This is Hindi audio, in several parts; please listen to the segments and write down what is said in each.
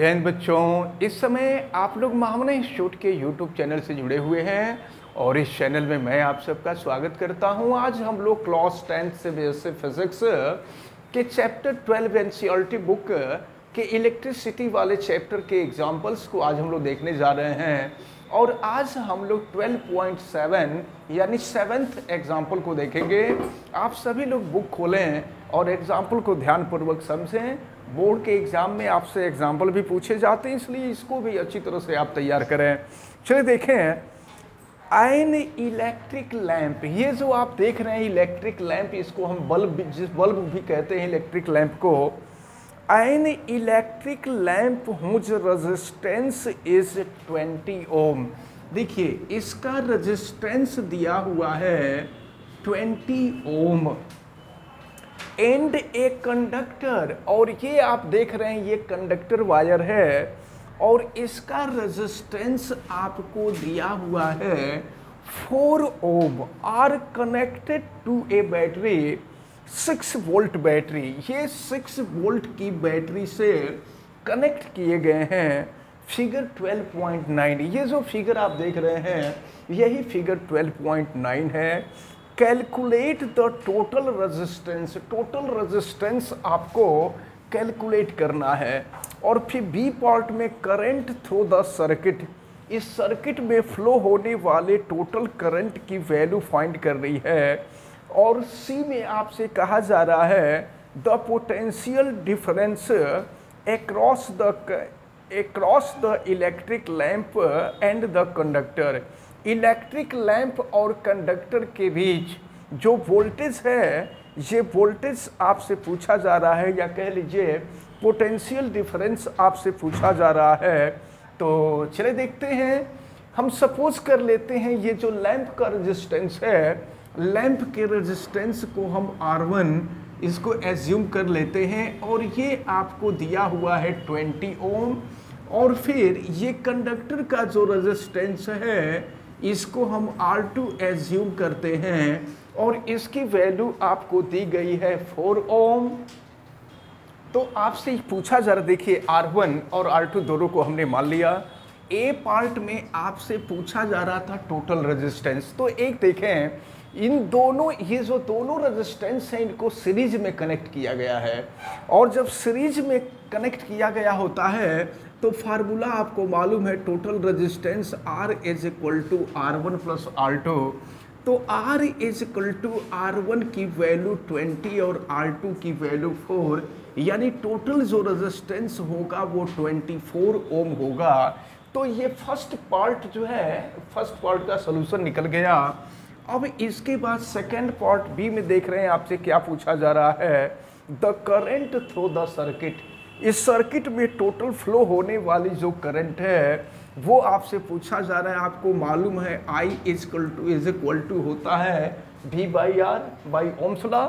जय हिंद बच्चों। इस समय आप लोग महामना इंस्टीट्यूट के यूट्यूब चैनल से जुड़े हुए हैं और इस चैनल में मैं आप सबका स्वागत करता हूं। आज हम लोग क्लास 10 से बेसिक फिजिक्स के चैप्टर 12 एनसीईआरटी बुक के इलेक्ट्रिसिटी वाले चैप्टर के एग्जाम्पल्स को आज हम लोग देखने जा रहे हैं। और आज हम लोग 12.7 यानी 7th एग्जाम्पल को देखेंगे। आप सभी लोग बुक खोलें और एग्जाम्पल को ध्यानपूर्वक समझें। बोर्ड के एग्जाम में आपसे एग्जाम्पल भी पूछे जाते हैं, इसलिए इसको भी अच्छी तरह से आप तैयार करें। चलिए देखें, एन इलेक्ट्रिक लैंप, ये जो आप देख रहे हैं इलेक्ट्रिक लैंप, इसको हम बल्ब भी कहते हैं इलेक्ट्रिक लैंप को। An electric lamp whose resistance is 20 ohm. देखिए इसका रेजिस्टेंस दिया हुआ है 20 ओम एंड ए कंडक्टर, और ये आप देख रहे हैं ये कंडक्टर वायर है और इसका रेजिस्टेंस आपको दिया हुआ है 4 ohm are connected to a battery 6 volt battery. ये 6 वोल्ट की बैटरी से कनेक्ट किए गए हैं। फिगर 12.9, ये जो फिगर आप देख रहे हैं यही फिगर 12.9 है। Calculate the total resistance, total resistance आपको कैलकुलेट करना है। और फिर बी पार्ट में करंट थ्रू द सर्किट, इस सर्किट में फ्लो होने वाले टोटल करंट की वैल्यू फाइंड कर रही है। और सी में आपसे कहा जा रहा है the potential difference across the electric lamp and the conductor। Electric lamp और कंडक्टर के बीच जो वोल्टेज है, ये वोल्टेज आपसे पूछा जा रहा है, या कह लीजिए पोटेंशियल डिफरेंस आपसे पूछा जा रहा है। तो चले देखते हैं। हम सपोज कर लेते हैं ये जो लैंप का रेजिस्टेंस है, लैंप के रेजिस्टेंस को हम R1 इसको एज्यूम कर लेते हैं और ये आपको दिया हुआ है 20 ओम। और फिर ये कंडक्टर का जो रेजिस्टेंस है इसको हम R2 एज्यूम करते हैं और इसकी वैल्यू आपको दी गई है 4 ओम। तो आपसे पूछा जा रहा, देखिए R1 और R2 दोनों को हमने मान लिया। ए पार्ट में आपसे पूछा जा रहा था टोटल रेजिस्टेंस। तो एक देखें, इन दोनों, ये जो दोनों रेजिस्टेंस हैं इनको सीरीज में कनेक्ट किया गया है। और जब सीरीज में कनेक्ट किया गया होता है तो फार्मूला आपको मालूम है, total resistance R is equal to R1 plus R2। तो R is equal to R1 की वैल्यू 20 और R2 की वैल्यू 4, यानी टोटल जो रेजिस्टेंस होगा वो 24 ओम होगा। तो ये फर्स्ट पार्ट जो है, फर्स्ट पार्ट का सोल्यूशन निकल गया। अब इसके बाद सेकेंड पार्ट बी में देख रहे हैं आपसे क्या पूछा जा रहा है, the current through the circuit. इस सर्किट में टोटल फ्लो होने वाली जो करंट है वो आपसे पूछा जा रहा है। आपको मालूम है I इज इक्वल टू होता है V by R by Ohm's law.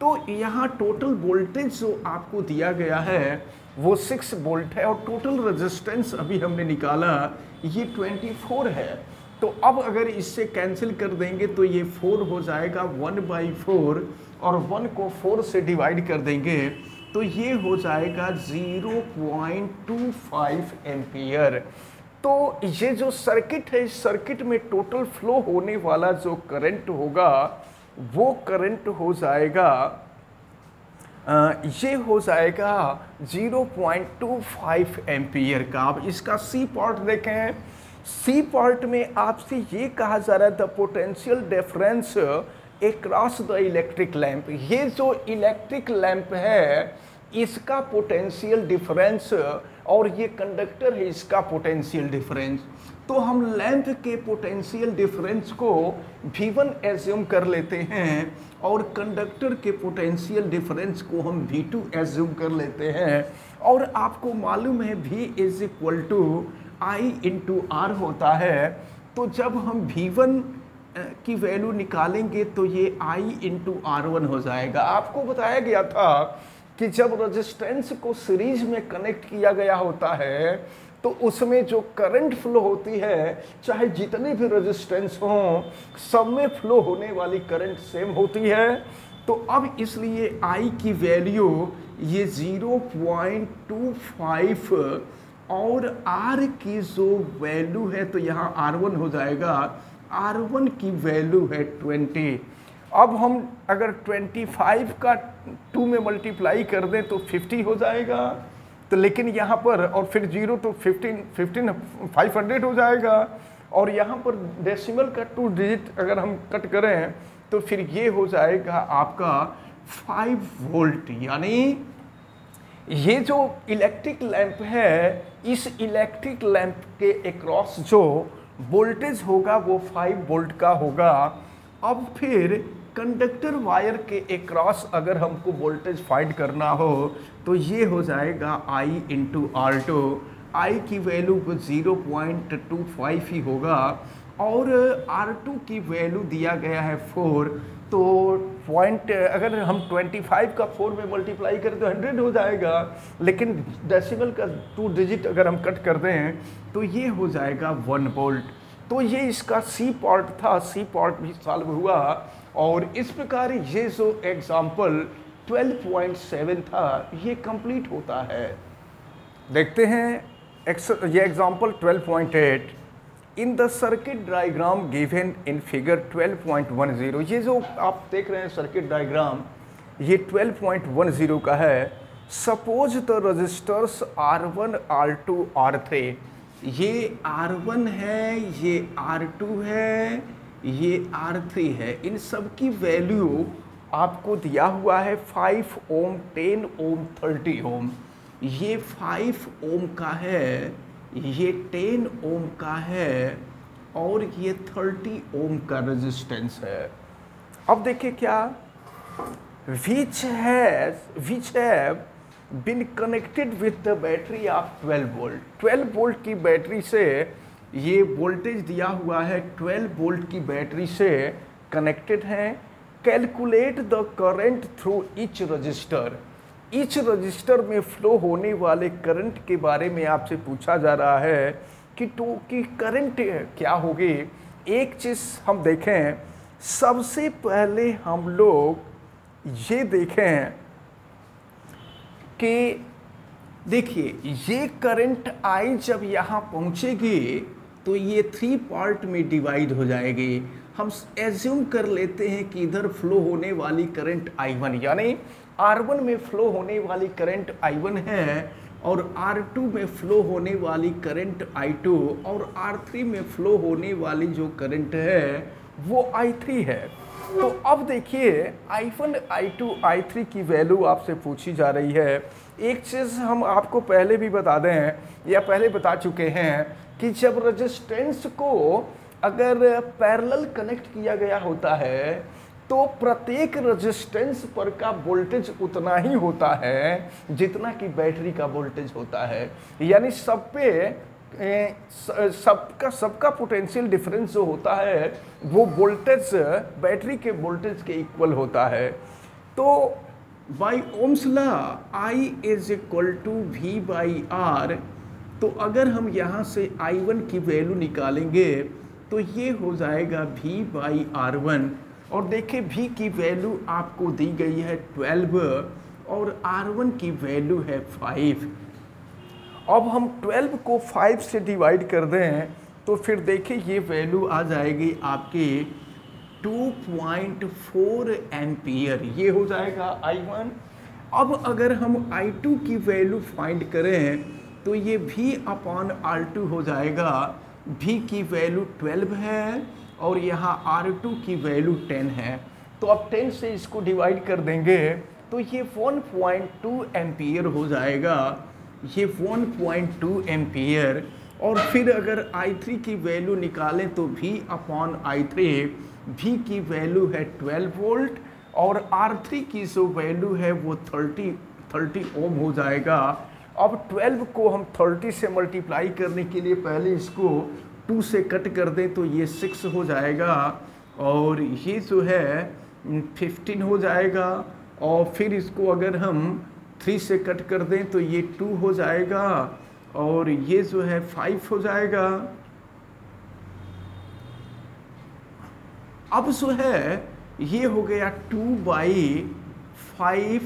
तो यहाँ टोटल वोल्टेज जो आपको दिया गया है वो 6 वोल्ट है और टोटल रेजिस्टेंस अभी हमने निकाला ये 24 है। तो अब अगर इससे कैंसिल कर देंगे तो ये 4 हो जाएगा 1/4 और 1 को 4 से डिवाइड कर देंगे तो ये हो जाएगा 0.25 एम्पियर। तो ये जो सर्किट है, इस सर्किट में टोटल फ्लो होने वाला जो करंट होगा वो करंट हो जाएगा, ये हो जाएगा 0.25 एम्पियर का। अब इसका सी पार्ट देखें। सी पार्ट में आपसे ये कहा जा रहा है the potential difference across the electric lamp. ये जो इलेक्ट्रिक लैंप है इसका पोटेंशियल डिफरेंस और ये कंडक्टर है इसका पोटेंशियल डिफरेंस। तो हम लैंप के पोटेंशियल डिफरेंस को V1 एज्यूम कर लेते हैं और कंडक्टर के पोटेंशियल डिफरेंस को हम V2 एज्यूम कर लेते हैं। और आपको मालूम है V is equal to I into R होता है। तो जब हम V1 की वैल्यू निकालेंगे तो ये I इंटू R1 हो जाएगा। आपको बताया गया था कि जब रेजिस्टेंस को सीरीज में कनेक्ट किया गया होता है तो उसमें जो करंट फ्लो होती है, चाहे जितने भी रेजिस्टेंस हों, सब में फ्लो होने वाली करंट सेम होती है। तो अब इसलिए I की वैल्यू ये 0.25 और R की जो वैल्यू है तो यहाँ R1 हो जाएगा, R1 की वैल्यू है 20। अब हम अगर 25 का 2 में मल्टीप्लाई कर दें तो 50 हो जाएगा, तो लेकिन यहाँ पर और फिर 0 तो 500 हो जाएगा, और यहाँ पर डेसिमल का 2 डिजिट अगर हम कट करें तो फिर ये हो जाएगा आपका 5 वोल्ट। यानी ये जो इलेक्ट्रिक लैंप है, इस इलेक्ट्रिक लैंप के अक्रॉस जो वोल्टेज होगा वो 5 वोल्ट का होगा। अब फिर कंडक्टर वायर के अक्रॉस अगर हमको वोल्टेज फाइंड करना हो तो ये हो जाएगा I इंटू R2। I की वैल्यू 0.25 ही होगा और R2 की वैल्यू दिया गया है 4, तो पॉइंट अगर हम 25 का 4 में मल्टीप्लाई करें तो 100 हो जाएगा, लेकिन डेसिमल का 2 डिजिट अगर हम कट कर दें तो ये हो जाएगा 1 वोल्ट। तो ये इसका सी पार्ट था, सी पार्ट भी सॉल्व हुआ, और इस प्रकार ये जो एग्जाम्पल 12.7 था ये कंप्लीट होता है। देखते हैं ये example 12.8। In the circuit diagram given in figure 12.10, ये जो आप देख रहे हैं सर्किट डायग्राम ये 12.10 का है। Suppose the resistors R1, R2, R3, ये R1 है, ये R2 है, ये R3 है, इन सब की वैल्यू आपको दिया हुआ है 5 ओम, 10 ओम, 30 ओम। ये 5 ओम का है, ये 10 ओम का है और ये 30 ओम का रेजिस्टेंस है। अब देखिए क्या, which have been connected with the battery of 12 volt. 12 volt की बैटरी से ये वोल्टेज दिया हुआ है, 12 वोल्ट की बैटरी से कनेक्टेड है। Calculate the current through each resistor. Each resistor में फ्लो होने वाले करंट के बारे में आपसे पूछा जा रहा है कि करंट क्या होगी। एक चीज़ हम देखें, सबसे पहले हम लोग ये देखें कि देखिए ये करंट आई जब यहाँ पहुँचेगी तो ये 3 पार्ट में डिवाइड हो जाएगी। हम एज्यूम कर लेते हैं कि इधर फ्लो होने वाली करंट I1, यानी R1 में फ्लो होने वाली करंट I1 है और R2 में फ्लो होने वाली करंट I2 और R3 में फ्लो होने वाली जो करंट है वो I3 है। तो अब देखिए I1, I2, I3 की वैल्यू आपसे पूछी जा रही है। एक चीज़ हम आपको पहले भी बता दें या पहले बता चुके हैं कि जब रेजिस्टेंस को अगर पैरेलल कनेक्ट किया गया होता है तो प्रत्येक रेजिस्टेंस पर का वोल्टेज उतना ही होता है जितना कि बैटरी का वोल्टेज होता है। यानी सब पे सबका पोटेंशियल डिफरेंस जो होता है वो वोल्टेज बैटरी के वोल्टेज के इक्वल होता है। तो by Ohm's law I is equal to V by R, तो अगर हम यहाँ से I1 की वैल्यू निकालेंगे तो ये हो जाएगा V बाई R1, और देखिए V की वैल्यू आपको दी गई है 12 और R1 की वैल्यू है 5। अब हम 12 को 5 से डिवाइड कर दें तो फिर देखिए ये वैल्यू आ जाएगी आपकी 2.4 एम्पियर, ये हो जाएगा I1। अब अगर हम I2 की वैल्यू फाइंड करें तो ये V अपॉन R2 हो जाएगा। V की वैल्यू 12 है और यहाँ R2 की वैल्यू 10 है, तो अब 10 से इसको डिवाइड कर देंगे तो ये 1.2 एम्पियर हो जाएगा, ये 1.2 एम्पियर। और फिर अगर I3 की वैल्यू निकालें तो V अपॉन I3, V की वैल्यू है 12 वोल्ट और R3 की जो वैल्यू है वो 30 ओम हो जाएगा। अब 12 को हम 30 से मल्टीप्लाई करने के लिए पहले इसको 2 से कट कर दें तो ये 6 हो जाएगा और ये जो है 15 हो जाएगा, और फिर इसको अगर हम 3 से कट कर दें तो ये 2 हो जाएगा और ये जो है 5 हो जाएगा। अब जो है ये हो गया 2/5,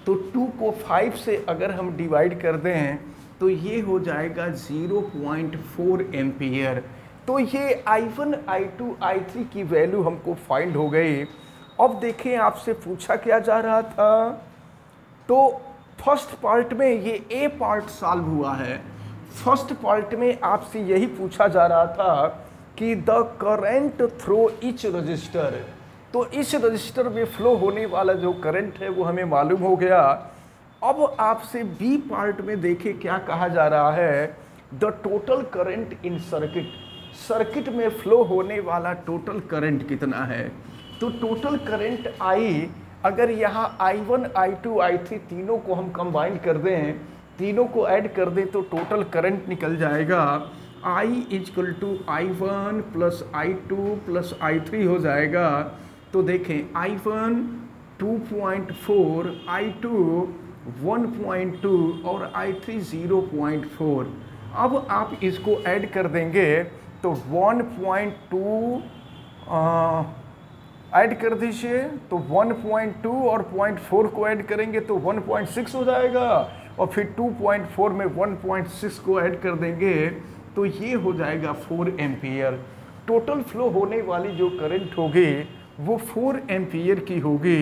तो 2 को 5 से अगर हम डिवाइड कर दें तो ये हो जाएगा 0.4 एम्पियर। तो ये I1, I2, I3 की वैल्यू हमको फाइंड हो गई। अब देखें आपसे पूछा क्या जा रहा था, तो फर्स्ट पार्ट में ये ए पार्ट सॉल्व हुआ है। फर्स्ट पार्ट में आपसे यही पूछा जा रहा था कि the current through each resistor, तो इस रजिस्टर में फ्लो होने वाला जो करंट है वो हमें मालूम हो गया। अब आपसे बी पार्ट में देखें क्या कहा जा रहा है, the total current in circuit, circuit में फ्लो होने वाला टोटल करंट कितना है। तो टोटल करंट आई, अगर यहाँ I1, I2, I3 तीनों को हम कंबाइन कर दें, तीनों को ऐड कर दें, तो टोटल करंट निकल जाएगा I equal to I1 plus I2 plus I3 हो जाएगा। तो देखें I1 2.4, I2 1.2 और I3 0.4। अब आप इसको ऐड कर देंगे तो 1.2 ऐड कर दीजिए, तो 1.2 और 0.4 को ऐड करेंगे तो 1.6 हो जाएगा, और फिर 2.4 में 1.6 को ऐड कर देंगे तो ये हो जाएगा 4 एम्पियर। टोटल फ्लो होने वाली जो करंट होगी वो 4 एम्पियर की होगी।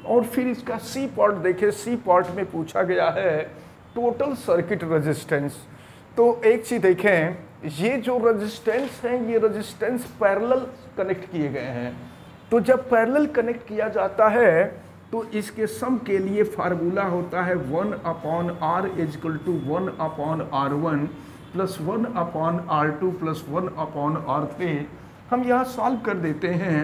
और फिर इसका सी पार्ट देखें, सी पार्ट में पूछा गया है टोटल सर्किट रेजिस्टेंस। तो एक चीज़ देखें, ये जो रेजिस्टेंस है ये रेजिस्टेंस पैरेलल कनेक्ट किए गए हैं। तो जब पैरेलल कनेक्ट किया जाता है तो इसके सम के लिए फार्मूला होता है 1/R equal to 1/R1 plus 1/R2 plus 1/R3। हम यहाँ सॉल्व कर देते हैं,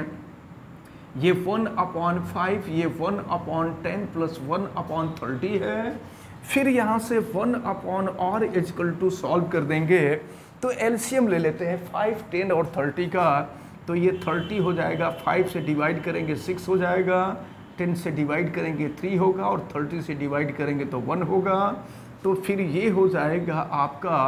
ये 1/5, ये 1/10 प्लस 1/30 है। फिर यहाँ से 1/R इक्वल टू सॉल्व कर देंगे तो एलसीएम ले लेते हैं 5, 10 और 30 का। तो ये 30 हो जाएगा, 5 से डिवाइड करेंगे 6 हो जाएगा, 10 से डिवाइड करेंगे 3 होगा और 30 से डिवाइड करेंगे तो 1 होगा। तो फिर ये हो जाएगा आपका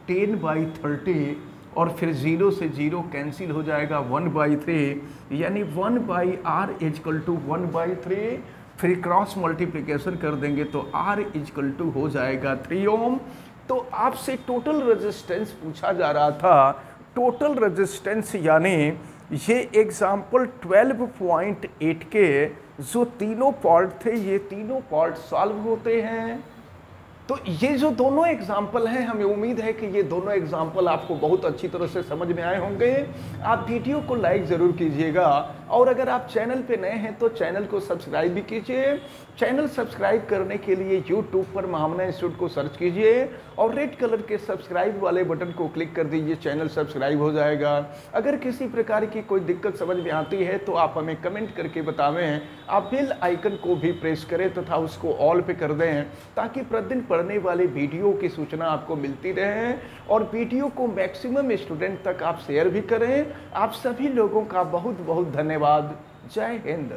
10/30 और फिर 0 से 0 कैंसिल हो जाएगा 1/3, यानी 1/R इक्वल टू 1/3। फिर क्रॉस मल्टीप्लिकेशन कर देंगे तो R इक्वल टू हो जाएगा 3 ओम। तो आपसे टोटल रेजिस्टेंस पूछा जा रहा था, टोटल रेजिस्टेंस यानी ये एग्जाम्पल 12.8 के जो तीनों पार्ट थे ये तीनों पार्ट सॉल्व होते हैं। तो ये जो दोनों एग्जाम्पल हैं, हमें उम्मीद है कि ये दोनों एग्जाम्पल आपको बहुत अच्छी तरह से समझ में आए होंगे। आप वीडियो को लाइक ज़रूर कीजिएगा, और अगर आप चैनल पे नए हैं तो चैनल को सब्सक्राइब भी कीजिए। चैनल सब्सक्राइब करने के लिए यूट्यूब पर महामना इंस्टीट्यूट को सर्च कीजिए और रेड कलर के सब्सक्राइब वाले बटन को क्लिक कर दीजिए, चैनल सब्सक्राइब हो जाएगा। अगर किसी प्रकार की कोई दिक्कत समझ में आती है तो आप हमें कमेंट करके बतावें। आप बेल आइकन को भी प्रेस करें तथा उसको ऑल पे कर दें ताकि प्रतिदिन पढ़ने वाले वीडियो की सूचना आपको मिलती रहे, और वीडियो को मैक्सिमम स्टूडेंट तक आप शेयर भी करें। आप सभी लोगों का बहुत बहुत धन्यवाद। जय हिंद।